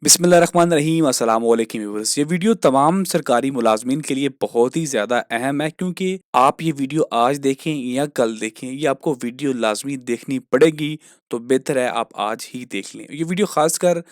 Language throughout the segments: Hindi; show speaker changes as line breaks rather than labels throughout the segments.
बिस्मिल्लाहिर्रहमानिर्रहीम अस्सलाम वालेकुम व्यूअर्स। ये वीडियो तमाम सरकारी मुलाजमीन के लिए बहुत ही ज़्यादा अहम है क्योंकि आप ये वीडियो आज देखें या कल देखें, ये आपको वीडियो लाजमी देखनी पड़ेगी। तो बेहतर है आप आज ही देख लें। ये वीडियो खासकर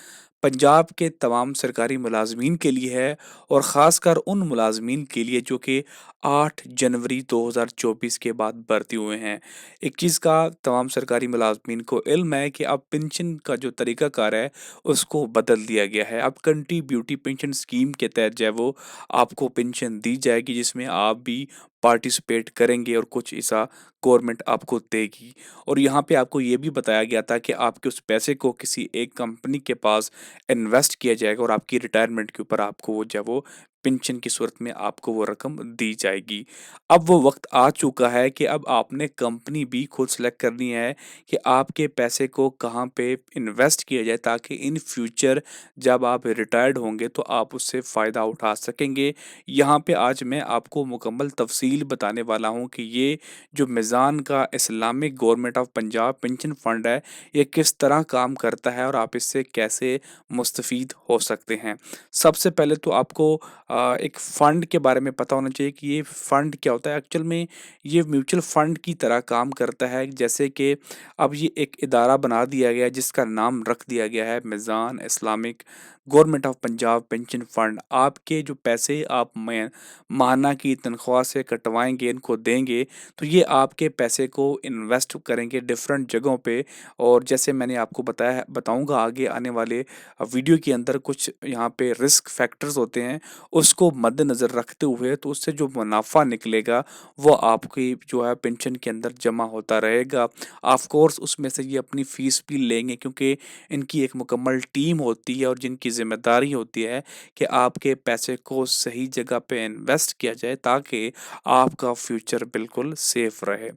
पंजाब के तमाम सरकारी मुलाजमीन के लिए है और ख़ासकर उन मुलाजमीन के लिए जो कि 8 जनवरी 2024 के बाद भर्ती हुए हैं। एक चीज़ का तमाम सरकारी मुलाजमीन को इल्म है कि अब पेंशन का जो तरीक़ाकार है उसको बदल दिया गया है। अब कंट्रीब्यूटरी पेंशन स्कीम के तहत जो है वो आपको पेंशन दी जाएगी, जिसमें आप भी पार्टिसिपेट करेंगे और कुछ हिस्सा गवर्नमेंट आपको देगी। और यहाँ पे आपको ये भी बताया गया था कि आपके उस पैसे को किसी एक कंपनी के पास इन्वेस्ट किया जाएगा और आपकी रिटायरमेंट के ऊपर आपको वो जो है वो पेंशन की सूरत में आपको वो रकम दी जाएगी। अब वो वक्त आ चुका है कि अब आपने कंपनी भी खुद सेलेक्ट करनी है कि आपके पैसे को कहाँ पे इन्वेस्ट किया जाए, ताकि इन फ्यूचर जब आप रिटायर्ड होंगे तो आप उससे फ़ायदा उठा सकेंगे। यहाँ पे आज मैं आपको मुकम्मल तफसील बताने वाला हूँ कि ये जो मिज़ान का Islamic government of Punjab pension fund है, ये किस तरह काम करता है और आप इससे कैसे मुस्तफ़ीद हो सकते हैं। सबसे पहले तो आपको एक फ़ंड के बारे में पता होना चाहिए कि ये फ़ंड क्या होता है। एक्चुअल में ये म्यूचुअल फ़ंड की तरह काम करता है, जैसे कि अब ये एक इदारा बना दिया गया है जिसका नाम रख दिया गया है Meezan Islamic government of Punjab pension fund. आपके जो पैसे आप में माहाना की तनख्वाह से कटवाएँगे, इनको देंगे, तो ये आपके पैसे को इन्वेस्ट करेंगे डिफ़रेंट जगहों पे। और जैसे मैंने आपको बताया बताऊँगा आगे आने वाले वीडियो के अंदर, कुछ यहाँ पे रिस्क फैक्टर्स होते हैं, उसको मद्देनज़र रखते हुए तो उससे जो मुनाफ़ा निकलेगा वो आपकी जो है पेंशन के अंदर जमा होता रहेगा। ऑफ कोर्स उसमें से ये अपनी फ़ीस भी लेंगे, क्योंकि इनकी एक मुकम्मल टीम होती है और जिनकी ज़िम्मेदारी होती है कि आपके पैसे को सही जगह पे इन्वेस्ट किया जाए, ताकि आपका फ्यूचर बिल्कुल सेफ रहे।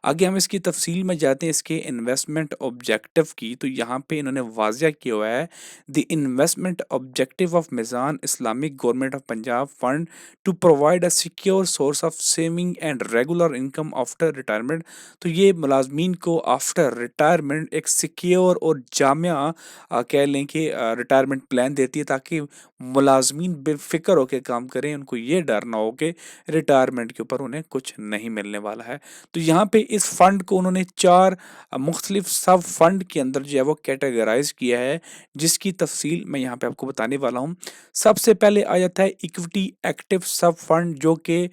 आगे हम इसकी तफसील में जाते हैं इसके इन्वेस्टमेंट ऑब्जेक्टिव की। तो यहाँ पे इन्होंने वाज़िया किया हुआ है, the investment objective of Meezan Islamic government of Punjab fund to provide a secure source of saving and regular income after retirement. तो ये मुलाजमीन को आफ्टर रिटायरमेंट एक सिक्योर और जामिया कह लें कि रिटायरमेंट प्लान देती है, ताकि मुलाजमीन बेफिक्र होकर काम करें, उनको ये डर ना हो कि रिटायरमेंट के ऊपर उन्हें कुछ नहीं मिलने वाला है। तो यहाँ पे इस फंड को उन्होंने 4 मुख्तलिफ सब फंड के अंदर जो है वो कैटेगराइज़ किया है, जिसकी तफ़सील मैं यहाँ पे आपको बताने वाला हूँ। सबसे पहले आ जाता है इक्विटी एक्टिव सब फंड, जो कि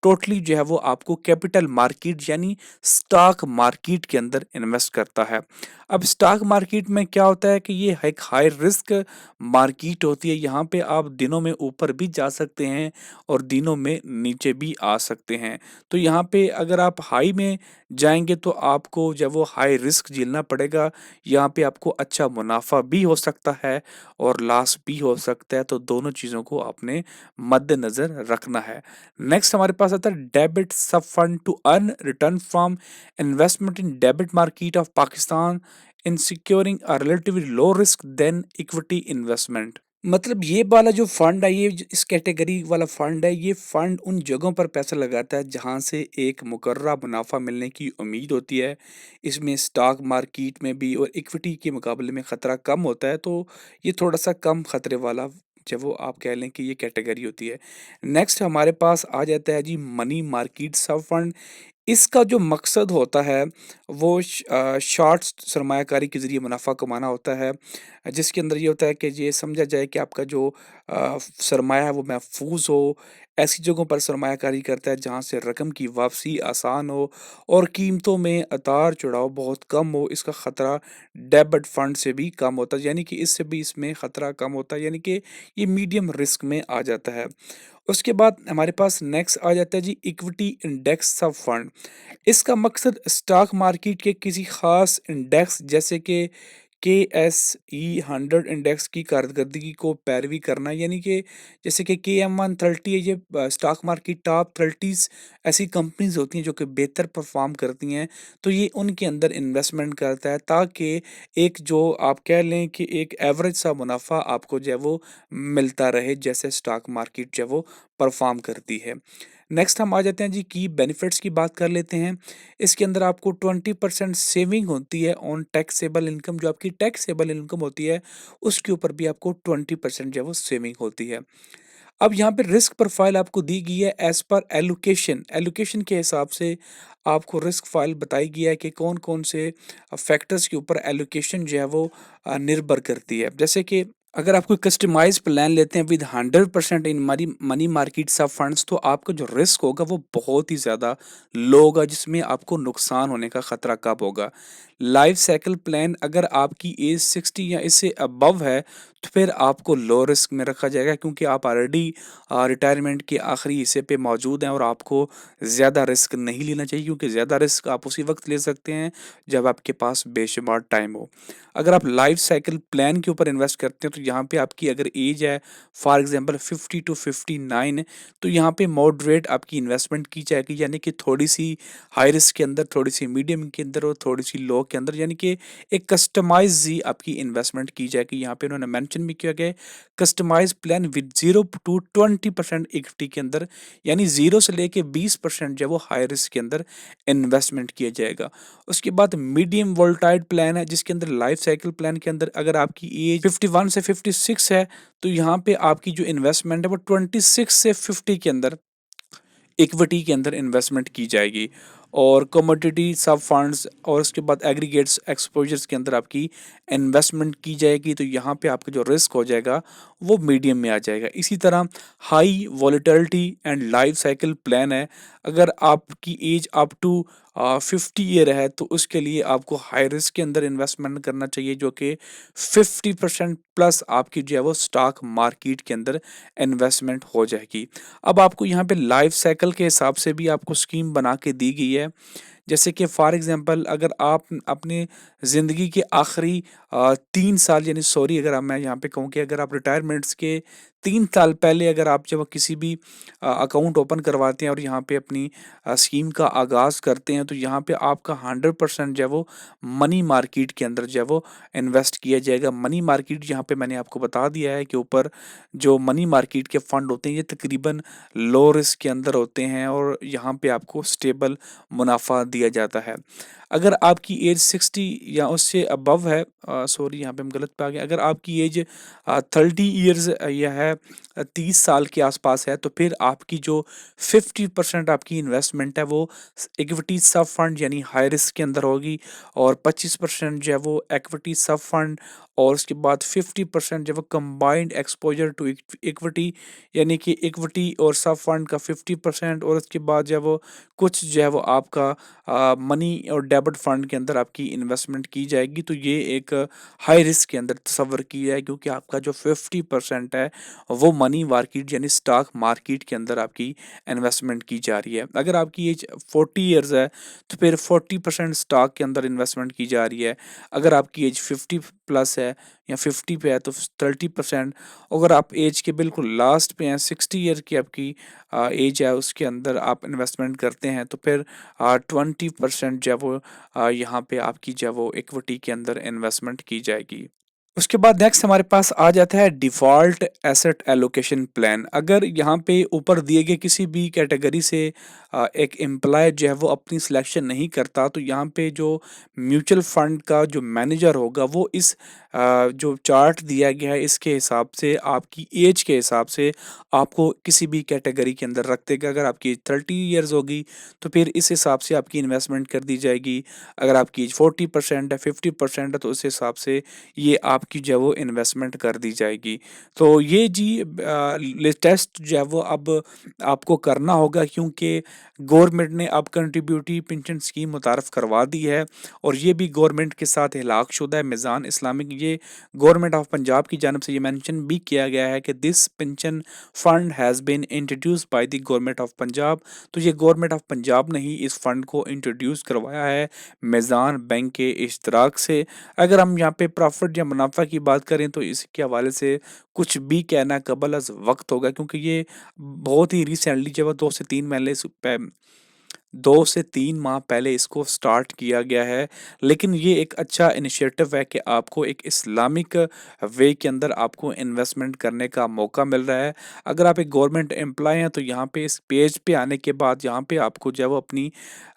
टोटली जो है वो आपको कैपिटल मार्केट यानी स्टॉक मार्केट के अंदर इन्वेस्ट करता है। अब स्टॉक मार्केट में क्या होता है कि ये एक हाई रिस्क मार्केट होती है। यहाँ पे आप दिनों में ऊपर भी जा सकते हैं और दिनों में नीचे भी आ सकते हैं। तो यहाँ पे अगर आप हाई में जाएँगे तो आपको जब वो हाई रिस्क झेलना पड़ेगा, यहाँ पे आपको अच्छा मुनाफ़ा भी हो सकता है और लॉस भी हो सकता है, तो दोनों चीज़ों को आपने मद्देनज़र रखना है। नेक्स्ट हमारे पास आता है debit sub fund to earn return from investment in debit market of Pakistan in securing a relatively low risk than equity investment. मतलब ये वाला जो फंड है, ये इस कैटेगरी वाला फंड है, ये फंड उन जगहों पर पैसा लगाता है जहां से एक मुकर्रा मुनाफा मिलने की उम्मीद होती है। इसमें स्टॉक मार्केट में भी और इक्विटी के मुकाबले में ख़तरा कम होता है, तो ये थोड़ा सा कम ख़तरे वाला जब वो आप कह लें कि ये कैटेगरी होती है। नेक्स्ट हमारे पास आ जाता है जी मनी मार्केट सब फंड। इसका जो मकसद होता है वो शॉर्ट सरमायाकारी के ज़रिए मुनाफ़ा कमाना होता है, जिसके अंदर ये होता है कि ये समझा जाए कि आपका जो सरमाया है वो महफूज हो। ऐसी जगहों पर सरमायाकारी करता है जहाँ से रकम की वापसी आसान हो और कीमतों में उतार चढ़ाव बहुत कम हो। इसका ख़तरा डेबिट फंड से भी कम होता है, यानी कि इससे भी इसमें ख़तरा कम होता है, यानी कि ये मीडियम रिस्क में आ जाता है। उसके बाद हमारे पास नेक्स्ट आ जाता है जी इक्विटी इंडेक्स सब फंड। इसका मकसद स्टॉक मार्केट के किसी खास इंडेक्स जैसे कि KSE 100 इंडेक्स की कारकर्दगी को पैरवी करना, यानी कि जैसे कि KM130 है, ये स्टॉक मार्केट टॉप 30 ऐसी कंपनीज होती हैं जो कि बेहतर परफॉर्म करती हैं, तो ये उनके अंदर इन्वेस्टमेंट करता है, ताकि एक जो आप कह लें कि एक एवरेज सा मुनाफा आपको जो है वो मिलता रहे, जैसे स्टॉक मार्केट जो है वो परफॉर्म करती है। नेक्स्ट हम आ जाते हैं जी की बेनिफिट्स की बात कर लेते हैं। इसके अंदर आपको 20% सेविंग होती है ऑन टैक्सेबल इनकम, जो आपकी टैक्सेबल इनकम होती है उसके ऊपर भी आपको 20% जो है वो सेविंग होती है। अब यहाँ पे रिस्क प्रोफाइल आपको दी गई है एज पर एलोकेशन, एलोकेशन के हिसाब से आपको रिस्क फाइल बताई गई है कि कौन कौन से फैक्टर्स के ऊपर एलोकेशन जो है वो निर्भर करती है। जैसे कि अगर आप कोई कस्टमाइज प्लान लेते हैं with 100% in money money market सब फंड्स, तो आपका जो रिस्क होगा वो बहुत ही ज़्यादा लो होगा, जिसमें आपको नुकसान होने का खतरा कब होगा। लाइफ साइकिल प्लान अगर आपकी एज 60 या इससे अबव है तो फिर आपको लो रिस्क में रखा जाएगा, क्योंकि आप ऑलरेडी रिटायरमेंट के आखिरी हिस्से पे मौजूद हैं और आपको ज़्यादा रिस्क नहीं लेना चाहिए, क्योंकि ज़्यादा रिस्क आप उसी वक्त ले सकते हैं जब आपके पास बेशुमार टाइम हो। अगर आप लाइफ साइकिल प्लान के ऊपर इन्वेस्ट करते हैं तो यहाँ पे आपकी अगर एज है फॉर एग्जांपल 50 टू 59, तो यहाँ पे मॉडरेट आपकी इन्वेस्टमेंट की जाएगी, यानी कि थोड़ी सी हाई रिस्क के अंदर, थोड़ी सी मीडियम के अंदर और थोड़ी सी लो के अंदर, यानी कि एक कस्टमाइज ही आपकी इन्वेस्टमेंट की जाएगी। यहाँ पे उन्होंने मेंशन भी किया गया है customise plan with 0 to 20% equity के अंदर, यानी 0 से लेके 20% जो है वो हाई रिस्क के अंदर इन्वेस्टमेंट किया जाएगा। उसके बाद मीडियम वोल्टाइल प्लान है, जिसके अंदर लाइफ साइकिल प्लान के अंदर अगर आपकी एज 51 से 56 है तो यहाँ पे आपकी जो इन्वेस्टमेंट है वो 26 से 50 के अंदर इक्विटी के अंदर इन्वेस्टमेंट की जाएगी, और कमोडिटी सब फंड्स और उसके बाद एग्रीगेट्स एक्सपोजर्स के अंदर आपकी इन्वेस्टमेंट की जाएगी। तो यहाँ पे आपका जो रिस्क हो जाएगा वो मीडियम में आ जाएगा। इसी तरह high volatility and life cycle plan है, अगर आपकी एज अप टू 50 ईयर है तो उसके लिए आपको हाई रिस्क के अंदर इन्वेस्टमेंट करना चाहिए, जो कि 50% प्लस आपकी जो है वो स्टॉक मार्केट के अंदर इन्वेस्टमेंट हो जाएगी। अब आपको यहाँ पे लाइफ साइकिल के हिसाब से भी आपको स्कीम बना के दी गई है। जैसे कि फॉर एग्जांपल अगर आप अपने ज़िंदगी के आखिरी 3 साल, यानी सॉरी अगर मैं यहाँ पे कहूँ कि अगर आप रिटायरमेंट्स के 3 साल पहले अगर आप जब किसी भी अकाउंट ओपन करवाते हैं और यहाँ पे अपनी स्कीम का आगाज़ करते हैं, तो यहाँ पे आपका 100% जो है वो मनी मार्केट के अंदर जो है वो इन्वेस्ट किया जाएगा। मनी मार्केट यहाँ पे मैंने आपको बता दिया है कि ऊपर जो मनी मार्केट के फंड होते हैं ये तकरीबन लो रिस्क के अंदर होते हैं और यहाँ पे आपको स्टेबल मुनाफा दिया जाता है। अगर आपकी एज 60 या उससे अबव है, सॉरी यहाँ पे हम गलत पे आ गए, अगर आपकी एज 30 ईयर्स या है 30 साल के आसपास है, तो फिर आपकी जो 50% आपकी इन्वेस्टमेंट है वो इक्विटी सब फंड यानी हाई रिस्क के अंदर होगी, और 25% जो है वो इक्विटी सब फंड, और उसके बाद 50% जो है वो कंबाइंड एक्सपोजर टू इक्विटी, यानी कि इक्विटी और सब फंड का 50%, और उसके बाद जो है वो कुछ जो है वो आपका मनी और डेबिट फंड के अंदर आपकी इन्वेस्टमेंट की जाएगी। तो ये एक हाई रिस्क के अंदर तस्वर किया है, क्योंकि आपका जो 50% है वो मनी मार्केट यानी स्टॉक मार्केट के अंदर आपकी इन्वेस्टमेंट की जा रही है। अगर आपकी एज 40 ईयर्स है तो फिर 40% स्टॉक के अंदर इन्वेस्टमेंट की जा रही है। अगर आपकी एज 50 प्लस है या 50 पे है तो 30%। अगर आप एज के बिल्कुल लास्ट पे हैं, 60 ईयर की आपकी एज है, उसके अंदर आप इन्वेस्टमेंट करते हैं, तो फिर 20% जो है वो यहाँ पे आपकी जो है वो इक्विटी के अंदर इन्वेस्टमेंट की जाएगी। उसके बाद नेक्स्ट हमारे पास आ जाता है डिफ़ॉल्ट एसेट एलोकेशन प्लान। अगर यहाँ पे ऊपर दिए गए किसी भी कैटेगरी से एक एम्प्लॉय जो है वो अपनी सिलेक्शन नहीं करता, तो यहाँ पे जो म्यूचुअल फंड का जो मैनेजर होगा वो इस जो चार्ट दिया गया है इसके हिसाब से आपकी एज के हिसाब से आपको किसी भी कैटेगरी के अंदर रख देगा। अगर आपकी एज 30 ईयर्स होगी तो फिर इस हिसाब से आपकी इन्वेस्टमेंट कर दी जाएगी। अगर आपकी एज 40% है, 50% है, तो उस हिसाब से ये आपकी जो है वो इन्वेस्टमेंट कर दी जाएगी। तो ये जी लेटेस्ट जो है वो अब आपको करना होगा, क्योंकि गवर्नमेंट ने अब कंट्रीब्यूटरी पेंशन स्कीम मुतारफ़ करवा दी है, और ये भी गवर्नमेंट के साथ इलाक़शुदा है। मीज़ान इस्लामिक ये गवर्नमेंट ऑफ पंजाब की जानिब से ये मेंशन भी किया गया है कि this pension fund has been introduced by the government of Punjab. तो ये गवर्नमेंट ऑफ पंजाब ने ही इस फंड को इंट्रोड्यूस करवाया है मीज़ान बैंक के इश्तराक से। अगर हम यहाँ पे प्रॉफिट या मुनाफा की बात करें तो इसके हवाले से कुछ भी कहना कबल अज़ वक्त होगा, क्योंकि ये बहुत ही रिसेंटली जब 2 से 3 महीने 2 से 3 माह पहले इसको स्टार्ट किया गया है। लेकिन ये एक अच्छा इनिशिएटिव है कि आपको एक इस्लामिक वे के अंदर आपको इन्वेस्टमेंट करने का मौका मिल रहा है। अगर आप एक गवर्नमेंट एम्प्लॉयी हैं तो यहाँ पे इस पेज पे आने के बाद यहाँ पे आपको जो है वो अपनी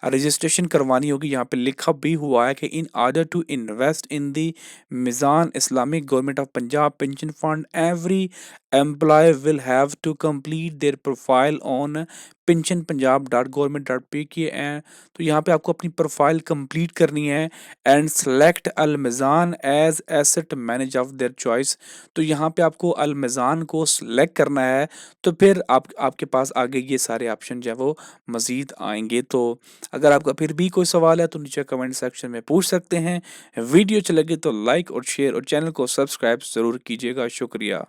रजिस्ट्रेशन करवानी होगी। यहाँ पे लिखा भी हुआ है कि in order to invest in the Meezan Islamic government of Punjab pension fund every employee will have to complete their profile on pensionpunjab.government.p की है। तो यहाँ पे आपको अपनी प्रोफाइल कंप्लीट करनी है and select Al Meezan as asset manage of their choice. तो यहाँ पे आपको अल मिज़ान को सिलेक्ट करना है, तो फिर आपके पास आगे ये सारे ऑप्शन जो है वो मज़ीद आएंगे। तो अगर आपका फिर भी कोई सवाल है तो नीचे कमेंट सेक्शन में पूछ सकते हैं। वीडियो अच्छी लगे तो लाइक और शेयर और चैनल को सब्सक्राइब ज़रूर कीजिएगा। शुक्रिया।